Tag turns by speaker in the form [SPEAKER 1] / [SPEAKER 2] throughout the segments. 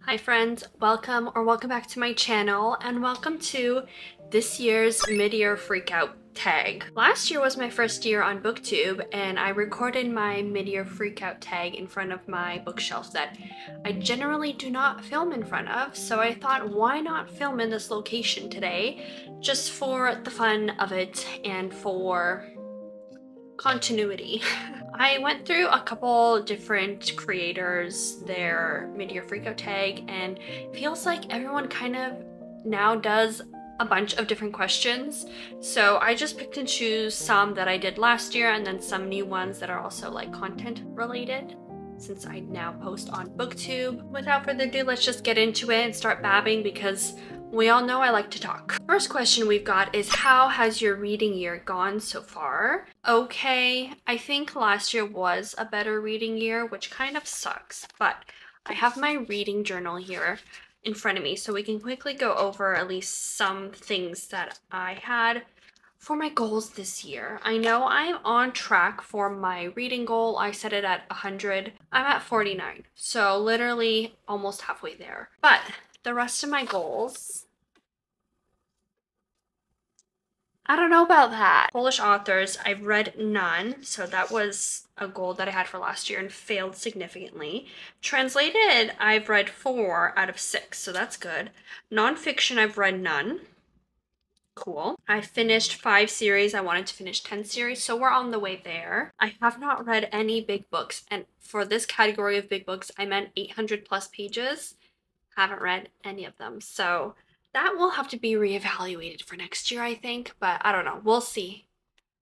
[SPEAKER 1] Hi friends, welcome back to my channel and welcome to this year's mid-year freakout tag. Last year was my first year on BookTube and I recorded my mid-year freakout tag in front of my bookshelf that I generally do not film in front of, so I thought why not film in this location today just for the fun of it and for continuity. I went through a couple different creators, their mid-year freakout tag, and it feels like everyone kind of now does a bunch of different questions. So I just picked and choose some that I did last year and then some new ones that are also like content related, since I now post on BookTube. Without further ado, let's just get into it and start babbing because we all know I like to talk. First question we've got is, how has your reading year gone so far? Okay, I think last year was a better reading year, which kind of sucks, but I have my reading journal here in front of me so we can quickly go over at least some things that I had for my goals this year. I know I'm on track for my reading goal. I set it at 100. I'm at 49, so literally almost halfway there. But the rest of my goals, I don't know about that. Polish authors, I've read none, so that was a goal that I had for last year and failed significantly. Translated, I've read 4 out of 6, so that's good. Nonfiction, I've read none. Cool. I finished 5 series. I wanted to finish 10 series, so we're on the way there. I have not read any big books, and for this category of big books, I meant 800 plus pages. Haven't read any of them, so that will have to be reevaluated for next year, I think, but I don't know. We'll see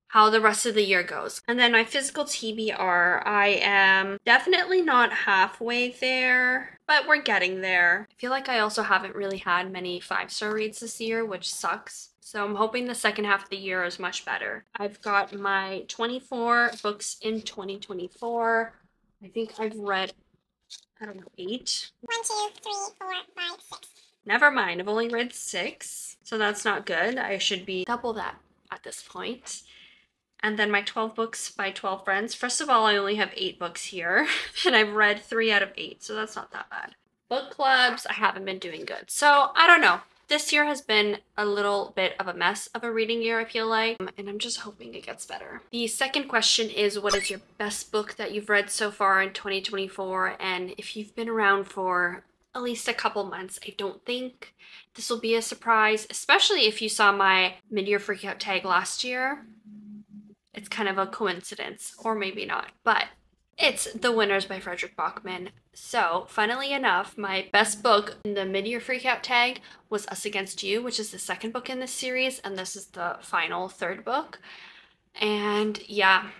[SPEAKER 1] how the rest of the year goes. And then my physical TBR, I am definitely not halfway there, but we're getting there. I feel like I also haven't really had many 5-star reads this year, which sucks. So I'm hoping the second half of the year is much better. I've got my 24 books in 2024. I think I've read, I don't know, 8?
[SPEAKER 2] 1, 2, 3, 4, 5, 6.
[SPEAKER 1] Never mind, I've only read 6, so that's not good. I should be double that at this point. And then my 12 books by 12 friends. First of all, I only have 8 books here, and I've read 3 out of 8, so that's not that bad. Book clubs, I haven't been doing good. So I don't know. This year has been a little bit of a mess of a reading year, I feel like, and I'm just hoping it gets better. The second question is, what is your best book that you've read so far in 2024? And if you've been around for at least a couple months, I don't think this will be a surprise, especially if you saw my mid-year freakout tag last year. It's kind of a coincidence, or maybe not, but it's The Winners by Frederick Bachman. So, funnily enough, my best book in the mid-year freakout tag was Us Against You, which is the second book in this series, and this is the final 3rd book. And yeah,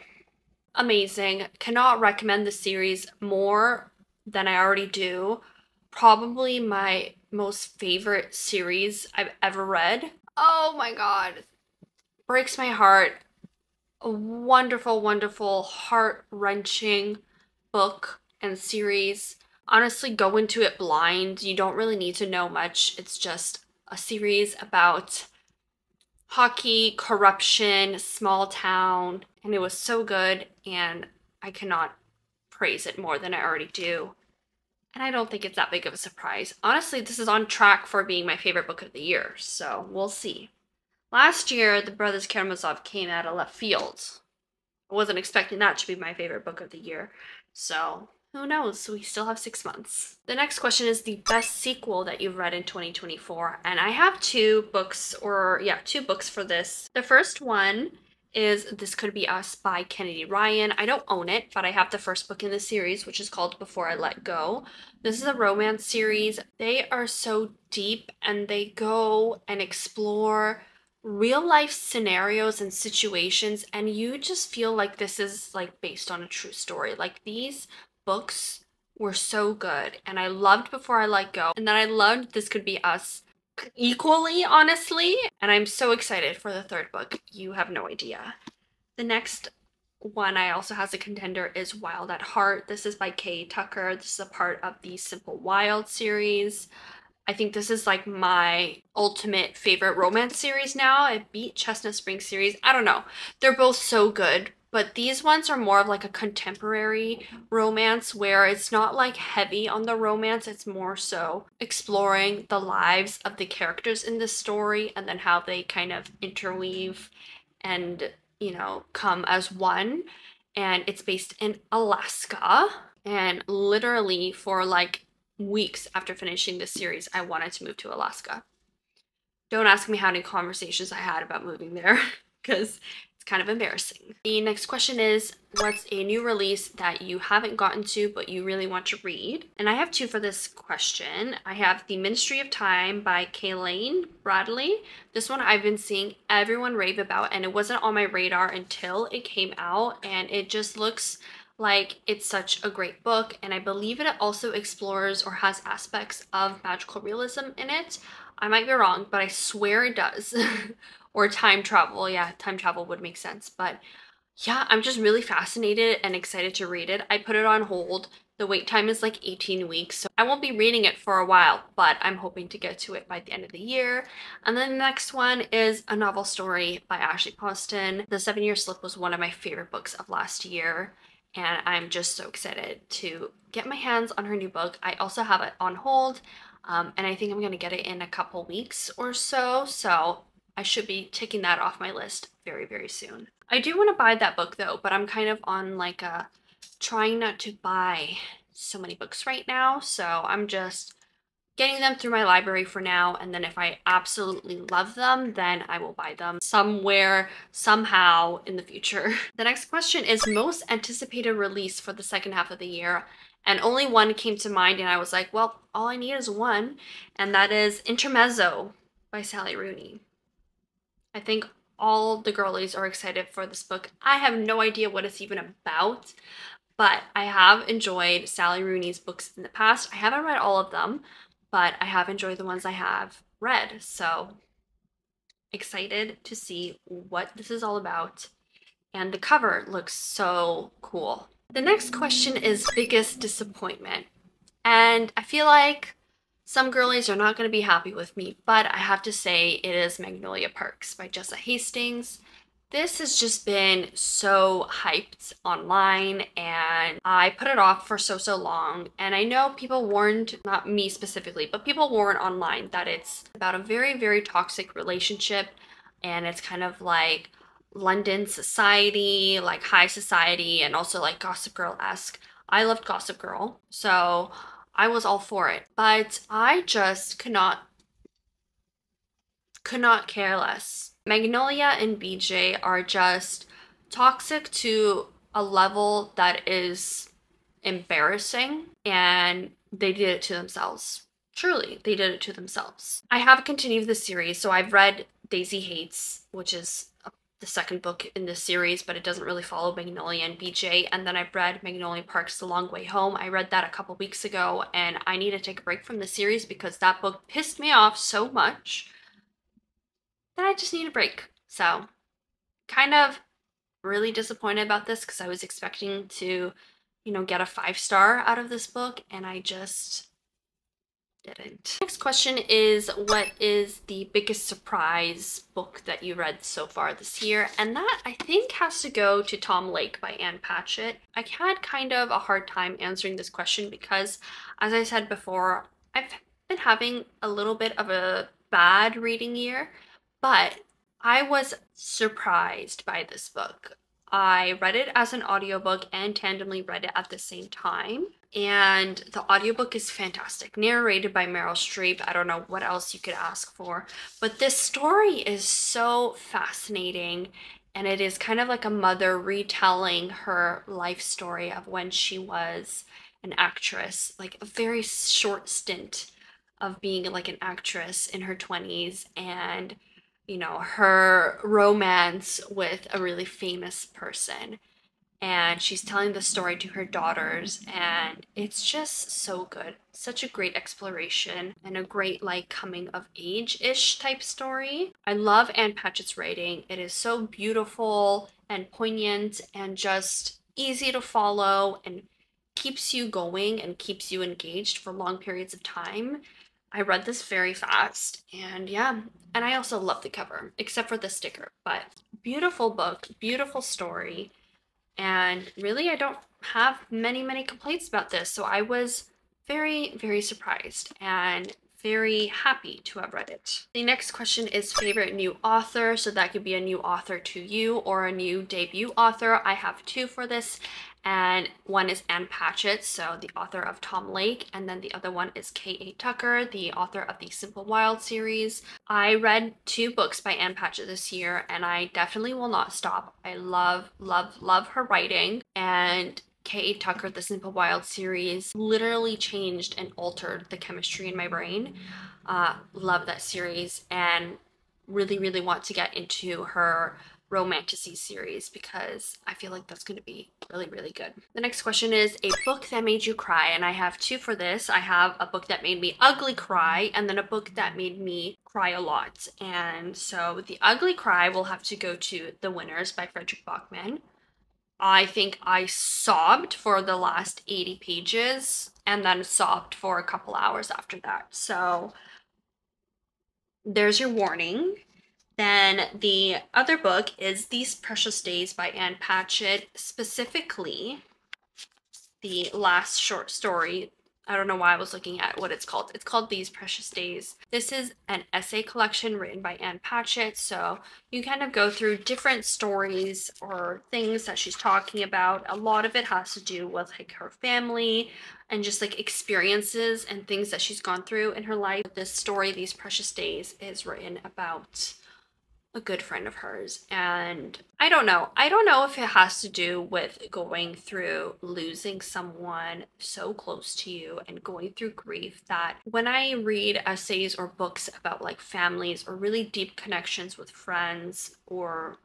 [SPEAKER 1] amazing. Cannot recommend the series more than I already do. Probably my most favorite series I've ever read. Oh my god. Breaks my heart. A wonderful, wonderful, heart-wrenching book and series. Honestly, go into it blind. You don't really need to know much. It's just a series about hockey, corruption, small town, and it was so good, and I cannot praise it more than I already do. And I don't think it's that big of a surprise. Honestly, this is on track for being my favorite book of the year, so we'll see. Last year, The Brothers Karamazov came out of left field. I wasn't expecting that to be my favorite book of the year, so who knows? We still have 6 months. The next question is the best sequel that you've read in 2024, and I have 2 books, two books for this. The first one is This Could Be Us by Kennedy Ryan. I don't own it, but I have the first book in the series, which is called Before I Let Go. This is a romance series. They are so deep, and they go and explore real life scenarios and situations, and you just feel like this is like based on a true story. Like, these books were so good, and I loved Before I Let Go, and then I loved This Could Be Us equally, honestly, and I'm so excited for the 3rd book. You have no idea. The next one I also has a contender is Wild at Heart. This is by Kay Tucker. This is a part of the Simple Wild series. I think this is like my ultimate favorite romance series now. It beat Chestnut Springs series. I don't know. They're both so good. But these ones are more of like a contemporary romance where it's not like heavy on the romance. It's more so exploring the lives of the characters in this story and then how they kind of interweave and, you know, come as one. And it's based in Alaska. And literally for like weeks after finishing this series, I wanted to move to Alaska. Don't ask me how many conversations I had about moving there because it's kind of embarrassing. The next question is, what's a new release that you haven't gotten to but you really want to read? And I have two for this question. I have The Ministry of Time by Kayleen Bradley. This one I've been seeing everyone rave about, and it wasn't on my radar until it came out, and it just looks like it's such a great book, and I believe it also explores or has aspects of magical realism in it. I might be wrong, but I swear it does. Or time travel. Yeah, time travel would make sense. But yeah, I'm just really fascinated and excited to read it. I put it on hold. The wait time is like 18 weeks, so I won't be reading it for a while, but I'm hoping to get to it by the end of the year. And then the next one is A Novel Story by Ashley Poston. The 7-Year Slip was one of my favorite books of last year, and I'm just so excited to get my hands on her new book. I also have it on hold, and I think I'm going to get it in a couple weeks or so, so I should be ticking that off my list very, very soon. I do want to buy that book though, but I'm kind of on like a trying not to buy so many books right now, so I'm just getting them through my library for now, and then if I absolutely love them, then I will buy them somewhere, somehow in the future. The next question is most anticipated release for the second half of the year, and only one came to mind, and I was like, well, all I need is one, and that is Intermezzo by Sally Rooney. I think all the girlies are excited for this book. I have no idea what it's even about, but I have enjoyed Sally Rooney's books in the past. I haven't read all of them, but I have enjoyed the ones I have read. So excited to see what this is all about. And the cover looks so cool. The next question is biggest disappointment. And I feel like some girlies are not going to be happy with me, but I have to say it is Magnolia Parks by Jessa Hastings. This has just been so hyped online, and I put it off for so long. And I know people warned, not me specifically, but people warned online that it's about a very, very toxic relationship, and it's kind of like London society, like high society, and also like Gossip Girl-esque. I loved Gossip Girl, so I was all for it, but I just could not care less. Magnolia and BJ are just toxic to a level that is embarrassing, and they did it to themselves. Truly, they did it to themselves. I have continued the series, so I've read Daisy Hates, which is the second book in this series, but it doesn't really follow Magnolia and BJ. And then I've read Magnolia Parks The Long Way Home. I read that a couple weeks ago, and I need to take a break from the series because that book pissed me off so much that I just need a break. So kind of really disappointed about this because I was expecting to, you know, get a 5-star out of this book, and I just didn't. Next question is, what is the biggest surprise book that you read so far this year? And that I think has to go to Tom Lake by Ann Patchett. I had kind of a hard time answering this question because, as I said before, I've been having a little bit of a bad reading year, but I was surprised by this book. I read it as an audiobook and tandemly read it at the same time. And the audiobook is fantastic, narrated by Meryl Streep. I don't know what else you could ask for, but this story is so fascinating, and it is kind of like a mother retelling her life story of when she was an actress, like a very short stint of being like an actress in her 20s, and you know, her romance with a really famous person. And she's telling the story to her daughters, and it's just so good. Such a great exploration and a great like coming of age-ish type story. I love Ann Patchett's writing. It is so beautiful and poignant and just easy to follow and keeps you going and keeps you engaged for long periods of time. I read this very fast, and yeah, and I also love the cover, except for the sticker, but beautiful book, beautiful story. And really, I don't have many complaints about this. So I was very surprised and very happy to have read it. The next question is favorite new author. So that could be a new author to you or a new debut author. I have two for this, and one is Ann Patchett, so the author of Tom Lake, and then the other one is K.A. Tucker, the author of the Simple Wild series. I read 2 books by Ann Patchett this year, and I definitely will not stop. I love her writing, and K.A. Tucker, the Simple Wild series, literally changed and altered the chemistry in my brain. Love that series, and really want to get into her romantasy series because I feel like that's going to be really good. The next question is a book that made you cry, and I have 2 for this. I have a book that made me ugly cry, and then a book that made me cry a lot. And so the ugly cry will have to go to The Winners by Frederick Bachman. I think I sobbed for the last 80 pages and then sobbed for a couple hours after that. So there's your warning. Then the other book is These Precious Days by Ann Patchett, specifically the last short story. I don't know why I was looking at what it's called. It's called These Precious Days. This is an essay collection written by Ann Patchett, so you kind of go through different stories or things that she's talking about. A lot of it has to do with like her family and just like experiences and things that she's gone through in her life. This story, These Precious Days, is written about a good friend of hers, and I don't know if it has to do with going through losing someone so close to you and going through grief, that when I read essays or books about like families or really deep connections with friends, or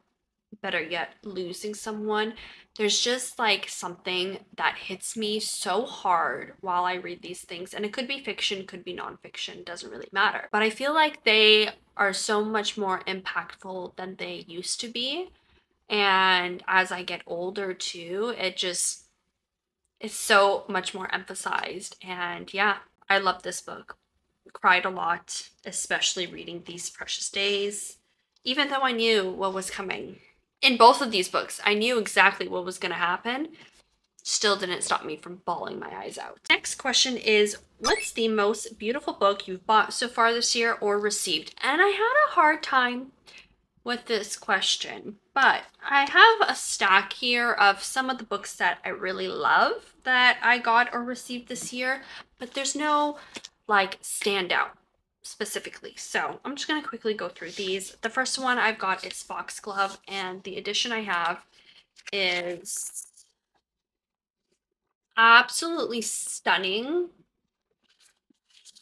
[SPEAKER 1] better yet, losing someone, there's just like something that hits me so hard while I read these things. And it could be fiction, could be nonfiction, doesn't really matter. But I feel like they are so much more impactful than they used to be. And as I get older too, it's so much more emphasized. And yeah, I love this book. Cried a lot, especially reading These Precious Days, even though I knew what was coming. In both of these books, I knew exactly what was going to happen. Still didn't stop me from bawling my eyes out. Next question is, what's the most beautiful book you've bought so far this year or received? And I had a hard time with this question, but I have a stack here of some of the books that I really love that I got or received this year, but there's no like standout specifically. So I'm just going to quickly go through these. The first one I've got is Foxglove, and the edition I have is absolutely stunning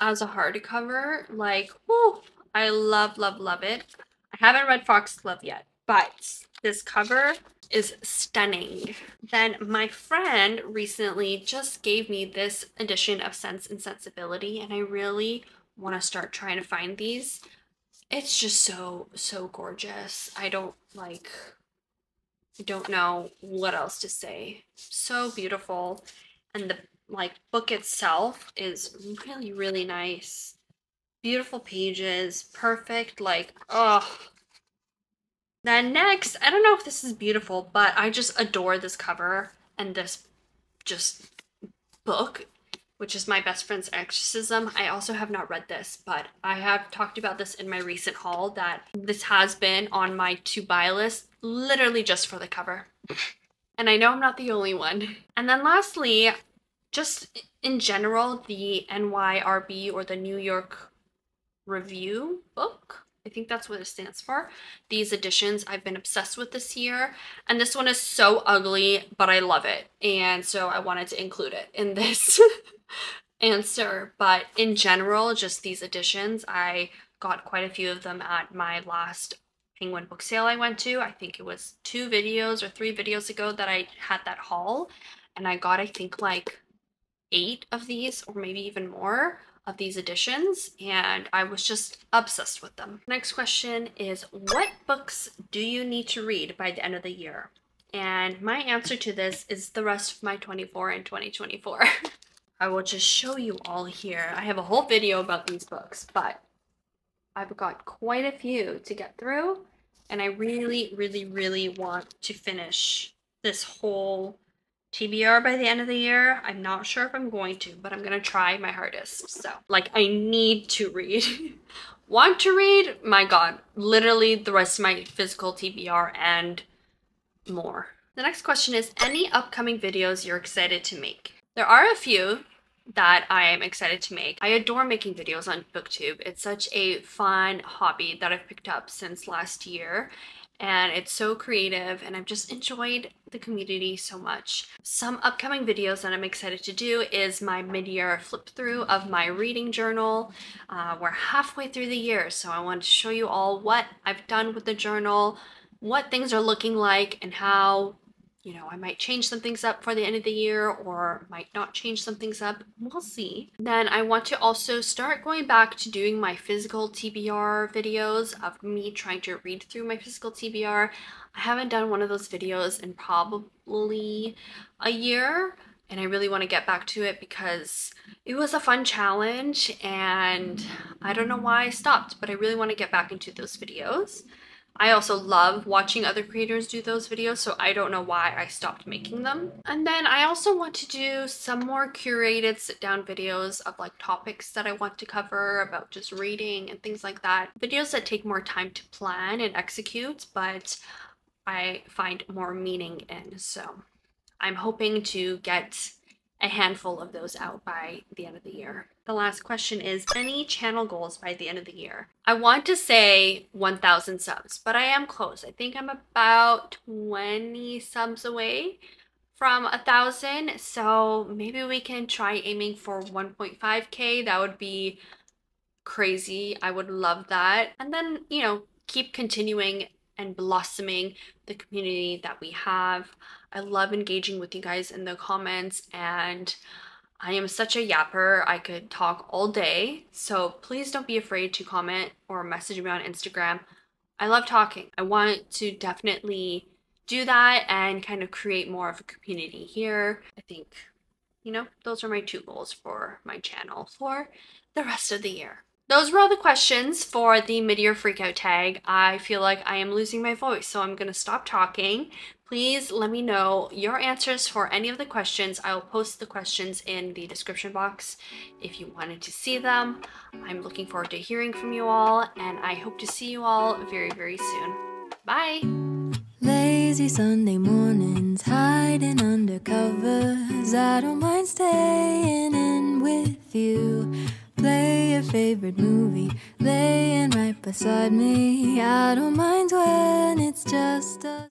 [SPEAKER 1] as a hardcover. Like, whoo, I love it. I haven't read Foxglove yet, but this cover is stunning. Then my friend recently just gave me this edition of Sense and Sensibility, and I really want to start trying to find these. It's just so gorgeous. I don't know what else to say. So beautiful. And the book itself is really nice. Beautiful pages, perfect, oh. Then next, I don't know if this is beautiful, but I just adore this cover and this just book, which is My Best Friend's Exorcism. I also have not read this, but I have talked about this in my recent haul, that this has been on my to-buy list literally just for the cover. And I know I'm not the only one. And then lastly, just in general, the NYRB, or the New York Review book. I think that's what it stands for. These editions I've been obsessed with this year. And this one is so ugly, but I love it. And so I wanted to include it in this answer. But in general, just these editions, I got quite a few of them at my last Penguin book sale I went to. I think it was 2 videos or 3 videos ago that I had that haul. And I got, I think, like 8 of these, or maybe even more, of these editions, and I was just obsessed with them. Next question is, what books do you need to read by the end of the year? And my answer to this is the rest of my 24 and 2024. I will just show you all here. I have a whole video about these books, but I've got quite a few to get through, and I really want to finish this whole TBR by the end of the year. I'm not sure if I'm going to, but I'm gonna try my hardest. So, like, I need to read. Want to read? My God, literally the rest of my physical TBR and more. The next question is, any upcoming videos you're excited to make? There are a few that I am excited to make. I adore making videos on BookTube. It's such a fun hobby that I've picked up since last year, and it's so creative, and I've just enjoyed the community so much. Some upcoming videos that I'm excited to do is my mid-year flip through of my reading journal. We're halfway through the year, so I want to show you all what I've done with the journal, what things are looking like, and how, you know, I might change some things up for the end of the year or might not change some things up. We'll see. Then I want to also start going back to doing my physical TBR videos of me trying to read through my physical TBR. I haven't done one of those videos in probably a year, and I really want to get back to it because it was a fun challenge, and I don't know why I stopped, but I really want to get back into those videos. I also love watching other creators do those videos, so I don't know why I stopped making them. And then I also want to do some more curated sit-down videos of like topics that I want to cover about just reading and things like that. Videos that take more time to plan and execute, but I find more meaning in. So I'm hoping to get a handful of those out by the end of the year. The last question is, any channel goals by the end of the year? I want to say 1,000 subs, but I am close. I think I'm about 20 subs away from 1,000. So maybe we can try aiming for 1.5K. That would be crazy. I would love that. And then, you know, keep continuing and blossoming the community that we have. I love engaging with you guys in the comments, and I am such a yapper. I could talk all day, so please don't be afraid to comment or message me on Instagram. I love talking. I want to definitely do that and kind of create more of a community here. I think, you know, those are my 2 goals for my channel for the rest of the year. Those were all the questions for the mid-year freakout tag. I feel like I am losing my voice, so I'm gonna stop talking. Please let me know your answers for any of the questions. I will post the questions in the description box if you wanted to see them. I'm looking forward to hearing from you all, and I hope to see you all very, very soon. Bye!
[SPEAKER 3] Lazy Sunday mornings, hiding under covers. I don't mind staying in with you. Play your favorite movie, laying right beside me. I don't mind when it's just us.